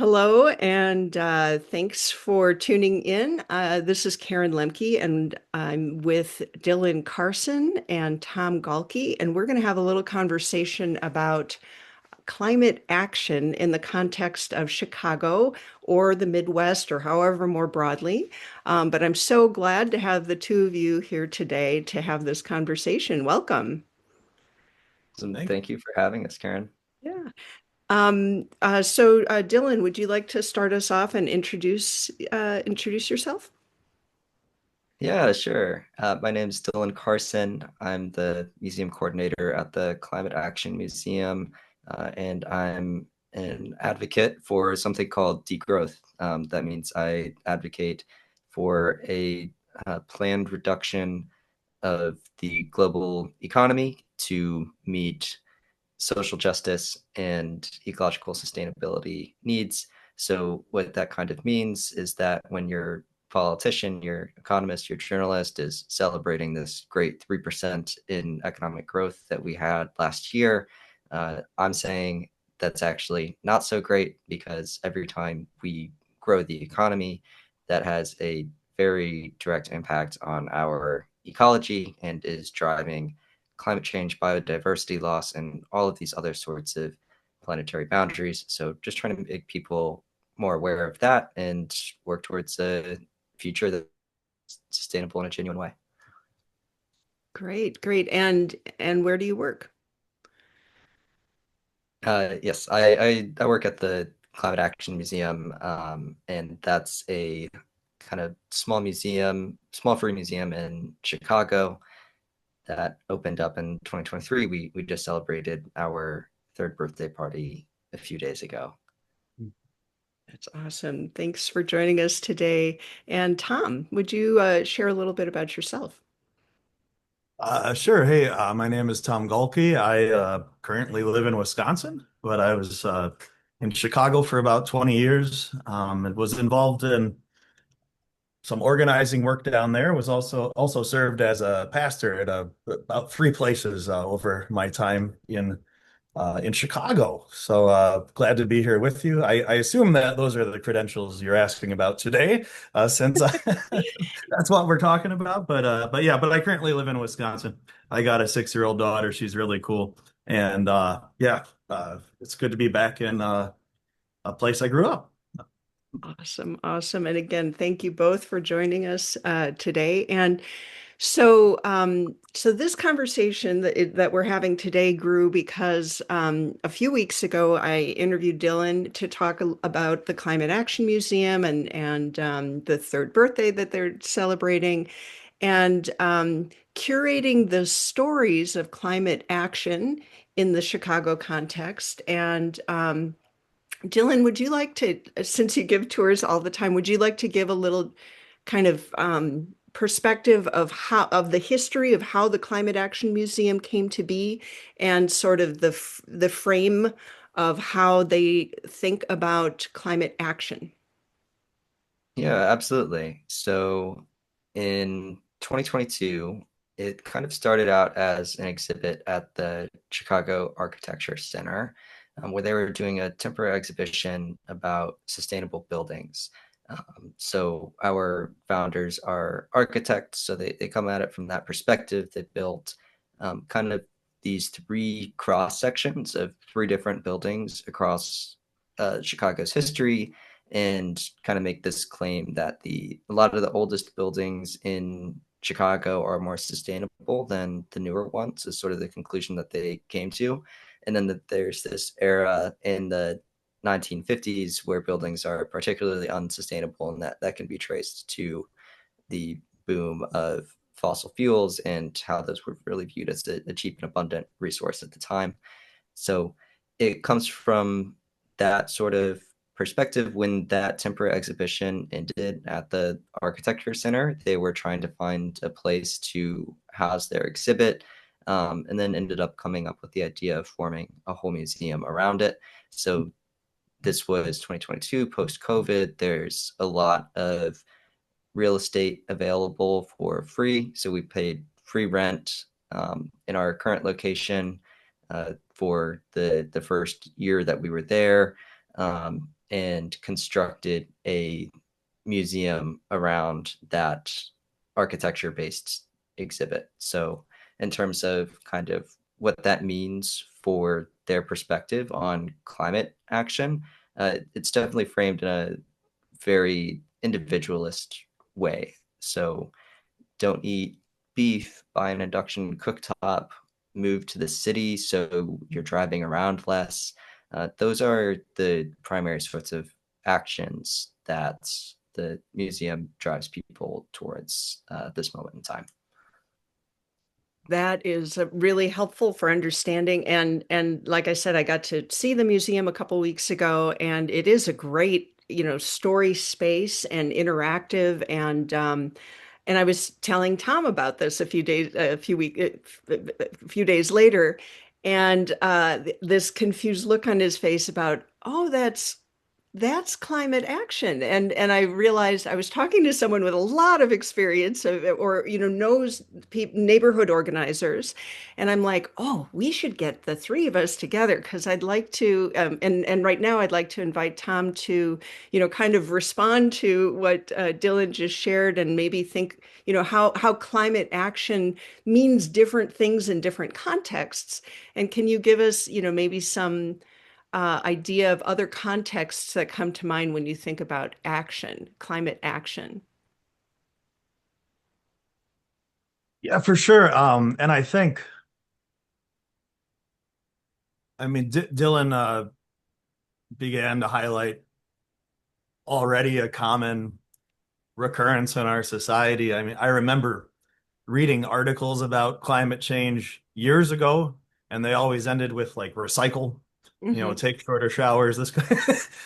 Hello, and thanks for tuning in. This is Karen Lemke, and I'm with Dylan Carson and Tom Gaulke, and we're going to have a little conversation about climate action in the context of Chicago or the Midwest or however more broadly. But I'm so glad to have the two of you here today to have this conversation. Welcome. Awesome. Thank Thank you for having us, Karen. Yeah. Dylan, would you like to start us off and introduce yourself? Yeah, sure. My name is Dylan Carson. I'm the museum coordinator at the Climate Action Museum, and I'm an advocate for something called degrowth. That means I advocate for a planned reduction of the global economy to meet social justice and ecological sustainability needs. So what that kind of means is that when your politician, your economist, your journalist is celebrating this great 3% in economic growth that we had last year, I'm saying that's actually not so great because every time we grow the economy, that has a very direct impact on our ecology and is driving climate change, biodiversity loss, and all of these other sorts of planetary boundaries. So just trying to make people more aware of that and work towards a future that's sustainable in a genuine way. Great, great. And where do you work? Yes, I work at the Climate Action Museum, and that's a kind of small museum, small free museum in Chicago that opened up in 2023. We just celebrated our third birthday party a few days ago. you. That's awesome. Thanks for joining us today. And Tom, would you share a little bit about yourself? Sure. Hey, my name is Tom Gaulke. I currently live in Wisconsin, but I was in Chicago for about 20 years and was involved in some organizing work down there. Was also served as a pastor at about three places over my time in Chicago. So glad to be here with you. I assume that those are the credentials you're asking about today, since that's what we're talking about. But yeah, but I currently live in Wisconsin. I got a 6-year-old daughter. She's really cool, and yeah, it's good to be back in a place I grew up. Awesome, awesome. And again, thank you both for joining us today. And so this conversation that we're having today grew because a few weeks ago I interviewed Dylan to talk about the Climate Action Museum and the third birthday that they're celebrating, and curating the stories of climate action in the Chicago context. And Dylan, would you like to, since you give tours all the time, would you like to give a little kind of perspective of the history of how the Climate Action Museum came to be, and sort of the frame of how they think about climate action? Yeah, absolutely. So in 2022, it kind of started out as an exhibit at the Chicago Architecture Center, where they were doing a temporary exhibition about sustainable buildings. So our founders are architects, so they come at it from that perspective. They built kind of these three cross sections of three different buildings across Chicago's history and kind of make this claim that the a lot of the oldest buildings in Chicago are more sustainable than the newer ones is sort of the conclusion that they came to. And then that there's this era in the 1950s where buildings are particularly unsustainable, and that can be traced to the boom of fossil fuels and how those were really viewed as a cheap and abundant resource at the time. So it comes from that sort of perspective. When that temporary exhibition ended at the Architecture Center, they were trying to find a place to house their exhibit, and then ended up coming up with the idea of forming a whole museum around it. So this was 2022, post COVID. There's a lot of real estate available for free. So we paid free rent in our current location for the first year that we were there. and constructed a museum around that architecture based exhibit. So, in terms of kind of what that means for their perspective on climate action, it's definitely framed in a very individualist way. So, don't eat beef, buy an induction cooktop, move to the city so you're driving around less. Those are the primary sorts of actions that the museum drives people towards this moment in time. That is really helpful for understanding. And like I said, I got to see the museum a couple weeks ago, and it is a great, story space and interactive. And I was telling Tom about this a few days later, and this confused look on his face about, oh, that's climate action. And I realized I was talking to someone with a lot of experience or knows neighborhood organizers, and I'm like, oh, we should get the three of us together because I'd like to and right now I'd like to invite Tom to kind of respond to what Dylan just shared, and maybe think how climate action means different things in different contexts. And can you give us maybe some idea of other contexts that come to mind when you think about action, climate action? Yeah, for sure. And I think, I mean, D Dylan began to highlight already a common recurrence in our society. I mean, I remember reading articles about climate change years ago, and they always ended with like recycle, Hmm. take shorter showers, this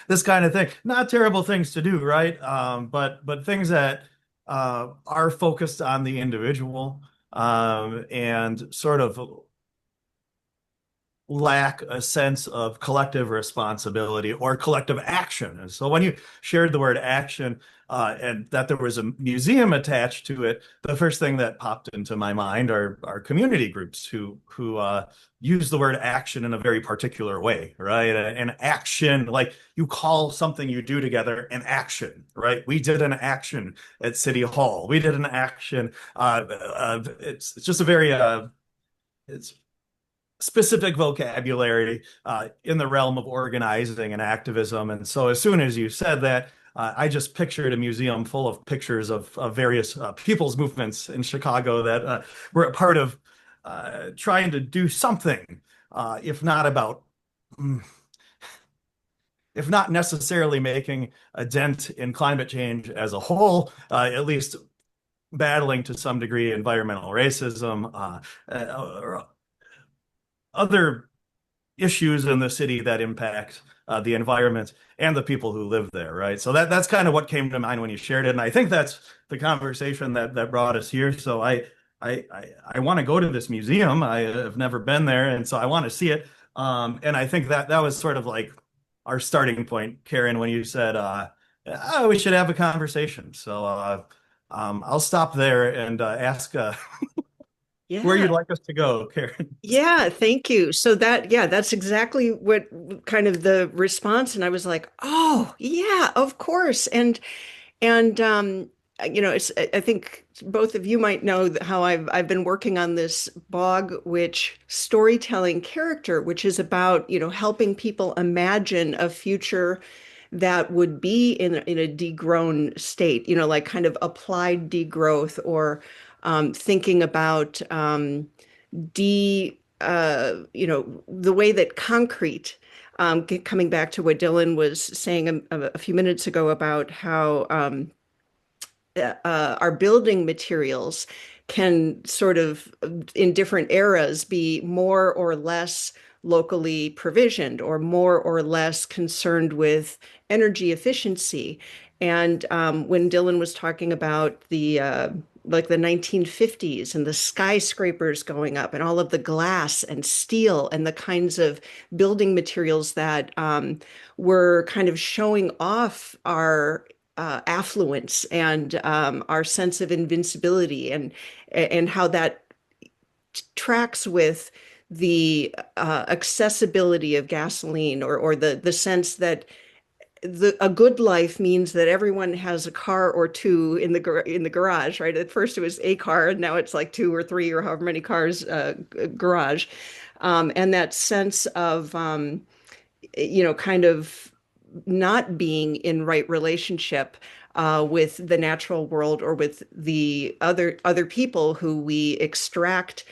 this kind of thing. Not terrible things to do, right? But things that are focused on the individual, and sort of lack a sense of collective responsibility or collective action. And so when you shared the word action, and that there was a museum attached to it, the first thing that popped into my mind are community groups who use the word action in a very particular way, right? An action, like you call something you do together an action, right? We did an action at City Hall. We did an action. It's just a very it's specific vocabulary in the realm of organizing and activism. And so as soon as you said that, I just pictured a museum full of pictures of various people's movements in Chicago that were a part of trying to do something, if not about, mm, if not necessarily making a dent in climate change as a whole, at least battling to some degree environmental racism, or other issues in the city that impact the environment and the people who live there, right? So that's kind of what came to mind when you shared it, and I think that's the conversation that brought us here. So I want to go to this museum. I have never been there, and so I want to see it. And I think that was sort of like our starting point, Karen, when you said, oh, we should have a conversation. So I'll stop there and ask where Yeah. you'd like us to go, Karen. Yeah, thank you. So that's exactly what kind of the response. And I was like, oh, yeah, of course. And it's, I think both of you might know how I've been working on this bog witch storytelling character, which is about, helping people imagine a future that would be in a degrown state, like kind of applied degrowth, or thinking about the way that concrete, coming back to what Dylan was saying a few minutes ago about how our building materials can sort of, in different eras, be more or less locally provisioned or more or less concerned with energy efficiency. And when Dylan was talking about like the 1950s and the skyscrapers going up and all of the glass and steel and the kinds of building materials that were kind of showing off our affluence and our sense of invincibility, and how that tracks with the accessibility of gasoline, or the sense that a good life means that everyone has a car or two in the garage, right? At first it was a car, and now it's like two or three or however many cars garage, and that sense of kind of not being in right relationship with the natural world or with the other people who we extract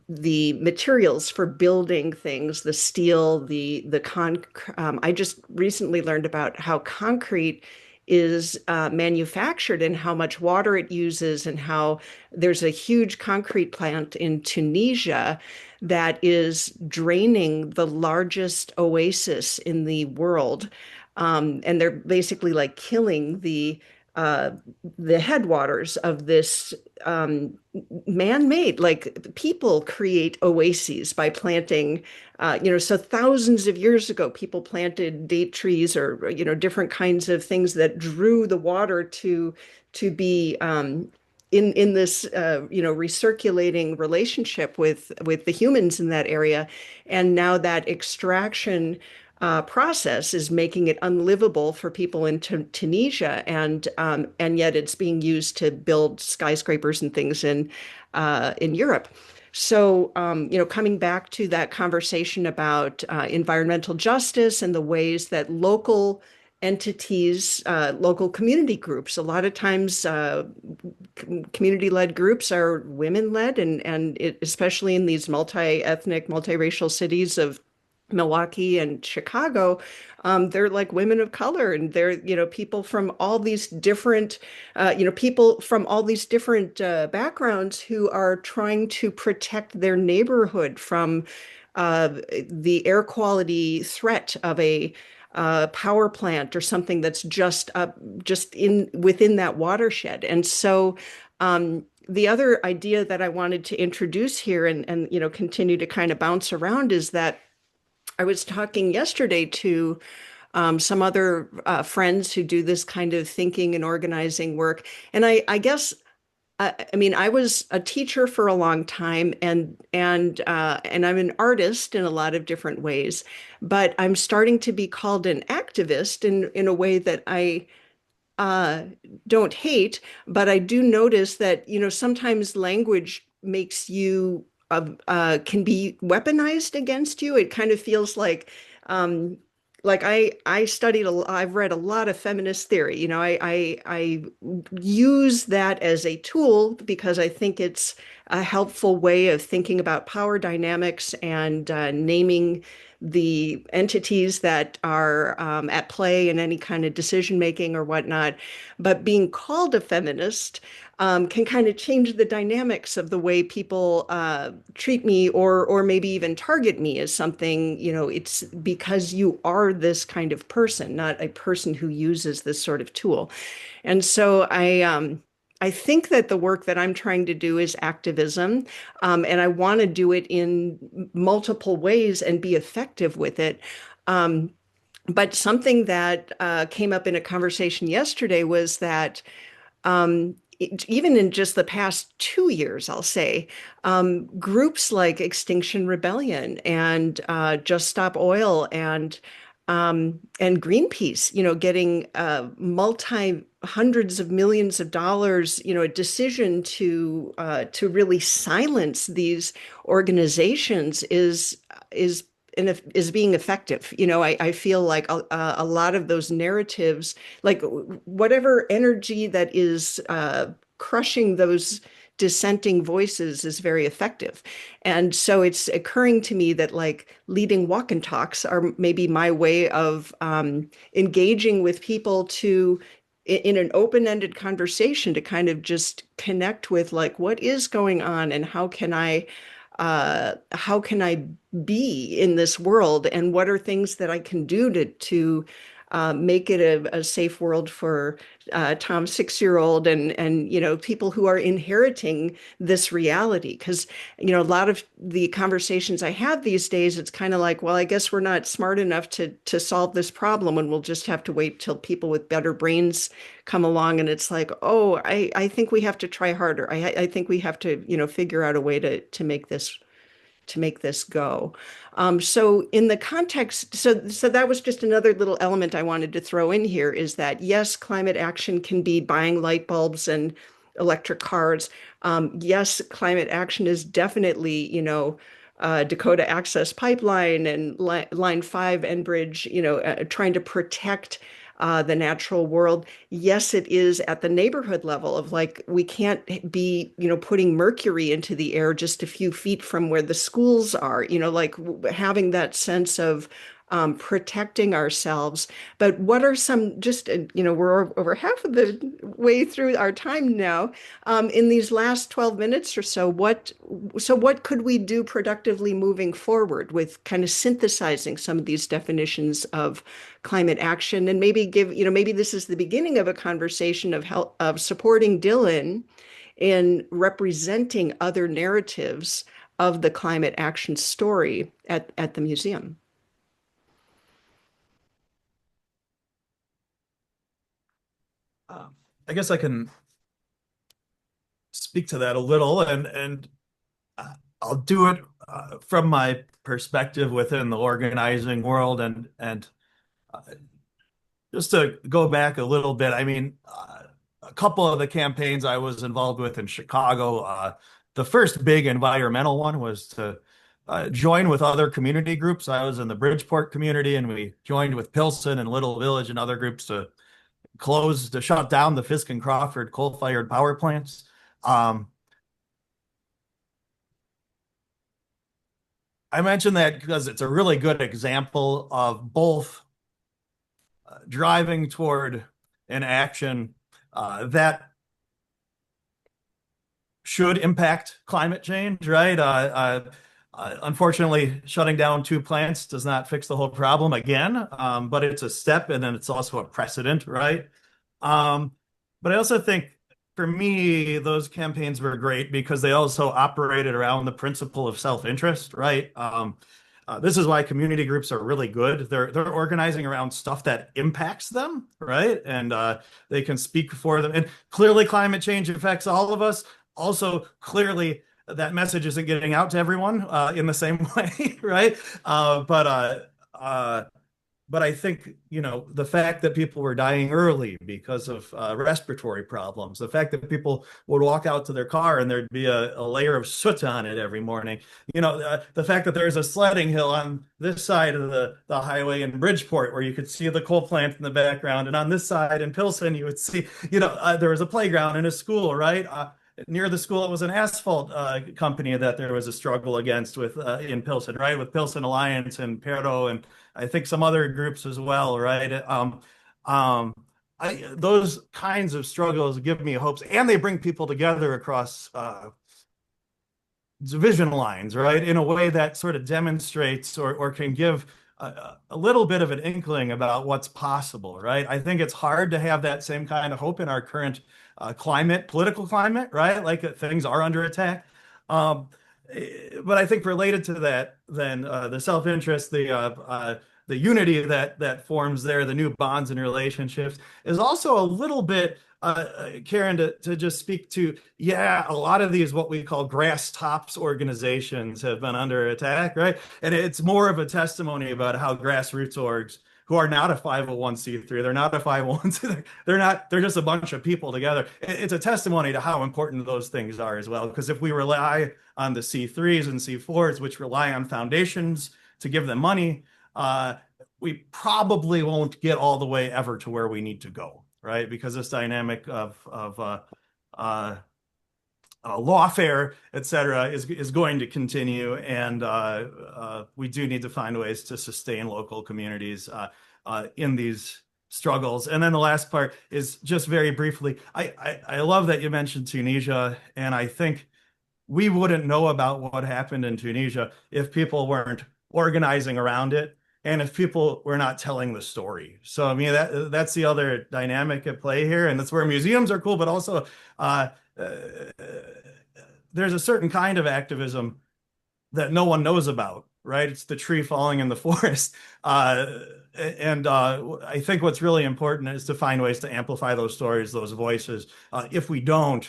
the materials for building things, the steel, the con. I just recently learned about how concrete is manufactured and how much water it uses, and how there's a huge concrete plant in Tunisia that is draining the largest oasis in the world. And they're basically like killing uh, the headwaters of this man-made, like people create oases by planting, so thousands of years ago, people planted date trees or, different kinds of things that drew the water to be in this recirculating relationship with the humans in that area, and now that extraction process is making it unlivable for people in Tunisia, and yet it's being used to build skyscrapers and things in Europe. So, coming back to that conversation about environmental justice and the ways that local entities, local community groups, a lot of times community-led groups are women-led, and especially in these multi-ethnic, multiracial cities of Milwaukee and Chicago, they're like women of color, and they're, people from all these different, people from all these different backgrounds who are trying to protect their neighborhood from uh, the air quality threat of a power plant or something that's just in within that watershed. And so, the other idea that I wanted to introduce here and continue to kind of bounce around is that I was talking yesterday to some other friends who do this kind of thinking and organizing work. And I guess, I mean, I was a teacher for a long time, and I'm an artist in a lot of different ways, but I'm starting to be called an activist in a way that I uh, don't hate, but I do notice that, sometimes language makes you can be weaponized against you. It kind of feels um, like I studied I've read a lot of feminist theory. I use that as a tool because I think it's a helpful way of thinking about power dynamics and naming the entities that are at play in any kind of decision making or whatnot. But being called a feminist can kind of change the dynamics of the way people treat me, or maybe even target me as something, it's because you are this kind of person, not a person who uses this sort of tool. And so I think that the work that I'm trying to do is activism, and I want to do it in multiple ways and be effective with it. Um, but something that came up in a conversation yesterday was that even in just the past 2 years, I'll say, groups like Extinction Rebellion and Just Stop Oil and Greenpeace, getting multi hundreds of millions of dollars, a decision to really silence these organizations is is being effective. I feel like a lot of those narratives, like whatever energy that is crushing those dissenting voices is very effective. And so it's occurring to me that like leading walk and talks are maybe my way of engaging with people to in an open-ended conversation to kind of just connect with like what is going on and how can I be in this world, and what are things that I can do to make it a safe world for Tom's 6-year-old and people who are inheriting this reality. Because a lot of the conversations I have these days, it's kind of like, well, I guess we're not smart enough to solve this problem, and we'll just have to wait till people with better brains come along. And it's like, oh, I think we have to try harder. I think we have to figure out a way to make this to make this go. So in the context, so that was just another little element I wanted to throw in here is that yes, climate action can be buying light bulbs and electric cars. Yes, climate action is definitely, Dakota Access Pipeline and Line 5 Enbridge, trying to protect the natural world. Yes, it is at the neighborhood level of like, we can't be, putting mercury into the air just a few feet from where the schools are, like having that sense of protecting ourselves. But what are some, just, we're over half of the way through our time now. In these last 12 minutes or so, what could we do productively moving forward with kind of synthesizing some of these definitions of climate action and maybe maybe this is the beginning of a conversation of help, of supporting Dylan in representing other narratives of the climate action story at the museum. I guess I can speak to that a little, and I'll do it from my perspective within the organizing world, and uh, just to go back a little bit. I mean, a couple of the campaigns I was involved with in Chicago, the first big environmental one was to join with other community groups. I was in the Bridgeport community, and we joined with Pilsen and Little Village and other groups to shut down the Fisk and Crawford coal-fired power plants. I mentioned that because it's a really good example of both driving toward an action that should impact climate change, right? Unfortunately, shutting down two plants does not fix the whole problem again, but it's a step, and then it's also a precedent, right? Um, but I also think for me, those campaigns were great because they also operated around the principle of self-interest, right? This is why community groups are really good. They're organizing around stuff that impacts them, right? And they can speak for them. And clearly, climate change affects all of us. Also, clearly, that message isn't getting out to everyone in the same way, right? But I think, the fact that people were dying early because of respiratory problems, the fact that people would walk out to their car and there'd be a layer of soot on it every morning, the fact that there's a sledding hill on this side of the highway in Bridgeport where you could see the coal plant in the background, and on this side in Pilsen, you would see, there was a playground in a school, right? Near the school, it was an asphalt company that there was a struggle against with in Pilsen, right? With Pilsen Alliance and Pero and I think some other groups as well, right? Um, those kinds of struggles give me hopes, and they bring people together across division lines, right? In a way that sort of demonstrates or can give a little bit of an inkling about what's possible, right? I think it's hard to have that same kind of hope in our current political climate, right? Like things are under attack. But I think related to that, then the self-interest, the unity that forms there, the new bonds and relationships, is also a little bit, Karen, to just speak to, yeah, a lot of these what we call grass tops organizations have been under attack, right? And it's more of a testimony about how grassroots orgs who are not a 501c3, they're not a 501c, they're just a bunch of people together. It's a testimony to how important those things are as well. Because if we rely on the C3s and C4s, which rely on foundations to give them money, we probably won't get all the way ever to where we need to go, right? Because this dynamic of lawfare, et cetera, is going to continue, and we do need to find ways to sustain local communities in these struggles. And then the last part is just very briefly, I love that you mentioned Tunisia, and I think we wouldn't know about what happened in Tunisia if people weren't organizing around it and if people were not telling the story. So I mean, that's the other dynamic at play here, and that's where museums are cool, but also there's a certain kind of activism that no one knows about, right? It's the tree falling in the forest. And I think what's really important is to find ways to amplify those stories, those voices. If we don't,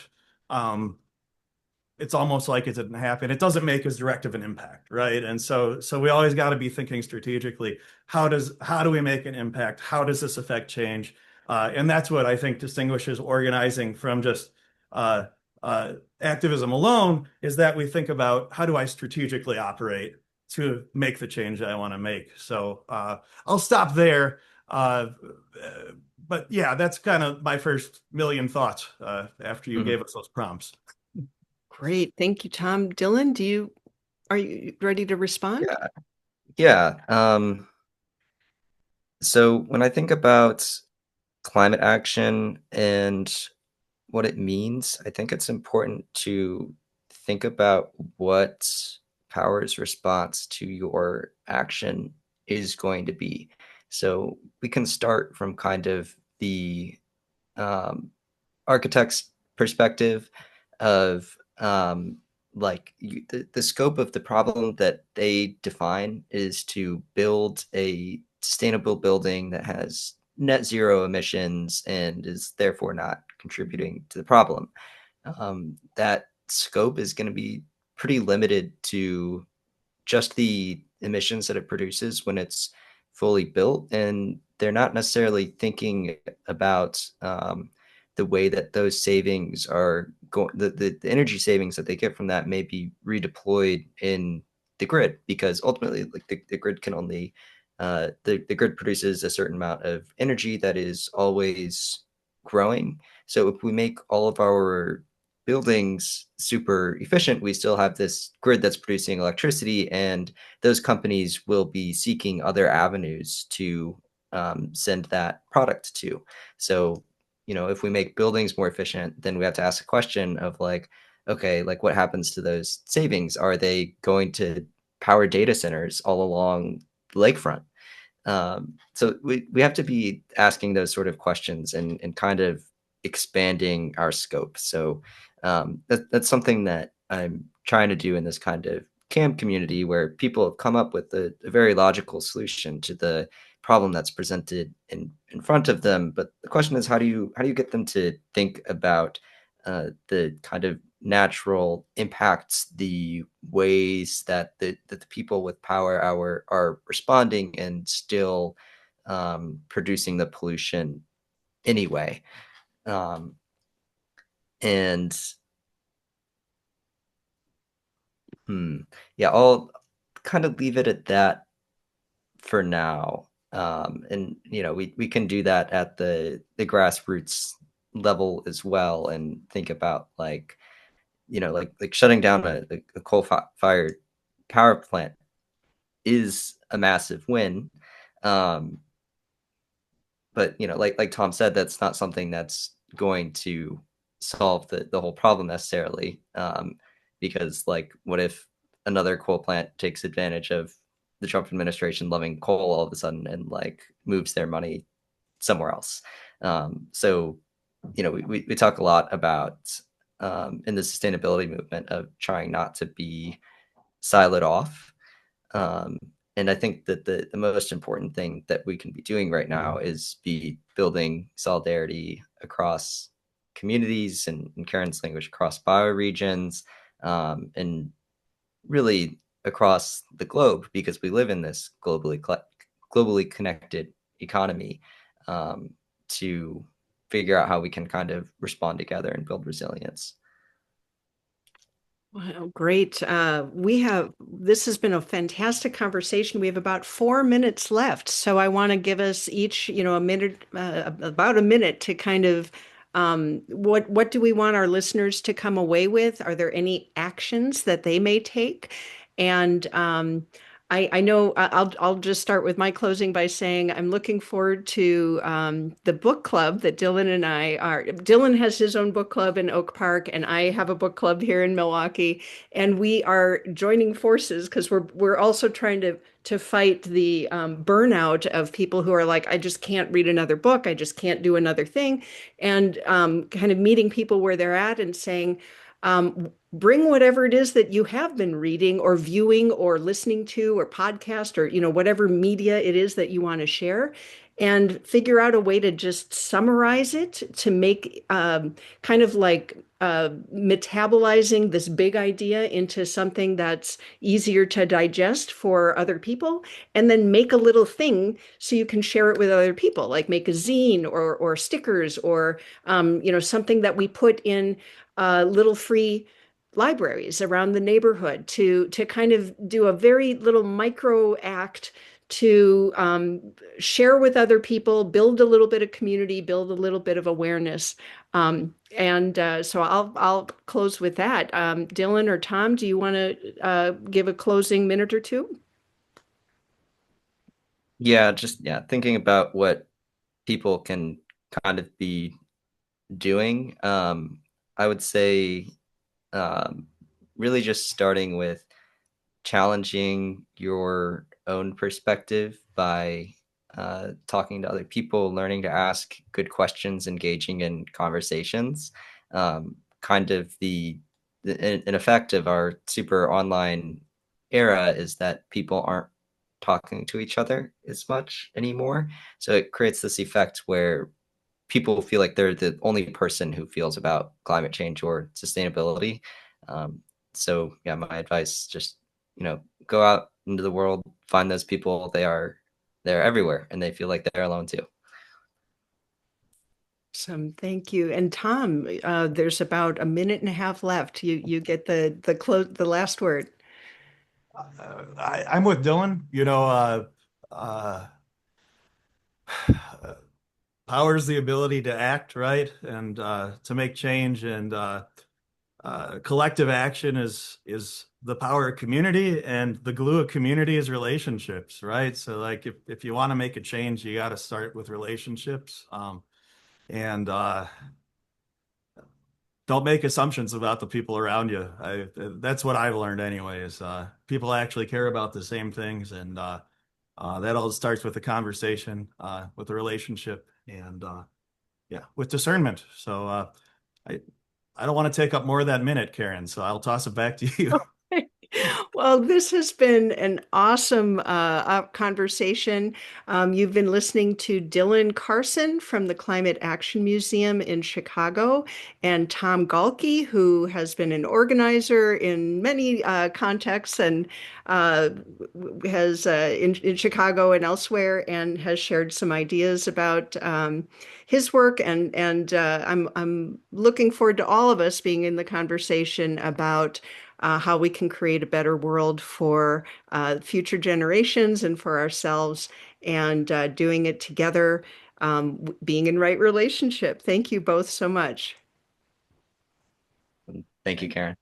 it's almost like it didn't happen. It doesn't make as direct of an impact, right? And so we always got to be thinking strategically. How do we make an impact? How does this affect change? And that's what I think distinguishes organizing from just uh, activism alone, is that we think about how do I strategically operate to make the change that I want to make. So I'll stop there. Uh, but yeah, that's kind of my first million thoughts after you Mhm. gave us those prompts. Great. Thank you, Tom. Dylan, are you ready to respond? Yeah, yeah. So when I think about climate action and what it means, I think it's important to think about what power's response to your action is going to be. So we can start from kind of the um, architect's perspective of the scope of the problem that they define is to build a sustainable building that has net zero emissions and is therefore not contributing to the problem. That scope is going to be pretty limited to just the emissions that it produces when it's fully built, and they're not necessarily thinking about the way that those savings are going, the energy savings that they get from that may be redeployed in the grid, because ultimately, like the grid can only the grid produces a certain amount of energy that is always growing. So if we make all of our buildings super efficient, we still have this grid that's producing electricity, and those companies will be seeking other avenues to send that product to. So, if we make buildings more efficient, then we have to ask a question of like, okay, like what happens to those savings? Are they going to power data centers all along the lakefront? So we have to be asking those sort of questions and kind of expanding our scope. So that's something that I'm trying to do in this kind of camp community, where people have come up with a very logical solution to the problem that's presented in front of them. But the question is, how do you get them to think about the kind of natural impacts, the ways that the people with power are responding and still producing the pollution anyway. Um, and hmm, yeah, I'll kind of leave it at that for now. And we can do that at the grassroots level as well, and think about like like shutting down a coal-fired power plant is a massive win. Um, but like Tom said, that's not something that's going to solve the whole problem necessarily. Because like, what if another coal plant takes advantage of the Trump administration loving coal all of a sudden and like moves their money somewhere else? So we talk a lot about in the sustainability movement of trying not to be siloed off. Um, and I think that the most important thing that we can be doing right now is be building solidarity across communities, and in Karen's language, across bioregions, and really across the globe, because we live in this globally connected economy, um, to figure out how we can kind of respond together and build resilience. Wow, great. This has been a fantastic conversation. We have about 4 minutes left. So I want to give us each, a minute, about a minute to kind of, what do we want our listeners to come away with? Are there any actions that they may take? And I know I'll just start with my closing by saying I'm looking forward to the book club that Dylan and I are. Dylan has his own book club in Oak Park, and I have a book club here in Milwaukee, and we are joining forces because we're also trying to fight the burnout of people who are like, I just can't read another book, I just can't do another thing, and kind of meeting people where they're at and saying, bring whatever it is that you have been reading or viewing or listening to or podcast or whatever media it is that you want to share, and figure out a way to just summarize it to make kind of like metabolizing this big idea into something that's easier to digest for other people, and then make a little thing so you can share it with other people, like make a zine or stickers or something that we put in little free libraries around the neighborhood to kind of do a very little micro act to share with other people, build a little bit of community, build a little bit of awareness. And so I'll close with that. Dylan or Tom, do you want to give a closing minute or two? Yeah, just yeah, thinking about what people can kind of be doing. I would say um, really just starting with challenging your own perspective by talking to other people, learning to ask good questions, engaging in conversations. Kind of an effect of our super online era is that people aren't talking to each other as much anymore. So it creates this effect where people feel like they're the only person who feels about climate change or sustainability. Um, so yeah, my advice just go out into the world, find those people. They're everywhere, and they feel like they're alone too. Awesome, thank you. And Tom, there's about a minute and a half left. You get the last word. I'm with Dylan. Uh, power is the ability to act, right? And to make change, and collective action is the power of community, and the glue of community is relationships, right? So like if you want to make a change, you got to start with relationships. And don't make assumptions about the people around you. That's what I've learned anyway, is people actually care about the same things, and that all starts with a conversation, with a relationship, and yeah, with discernment. So I I don't want to take up more of that minute, Karen, so I'll toss it back to you. Well, this has been an awesome conversation. You've been listening to Dylan Carson from the Climate Action Museum in Chicago, and Tom Gaulke, who has been an organizer in many contexts and uh, has in Chicago and elsewhere, and has shared some ideas about his work. And I'm looking forward to all of us being in the conversation about how we can create a better world for future generations and for ourselves, and doing it together, being in right relationship. Thank you both so much. Thank you, Karen.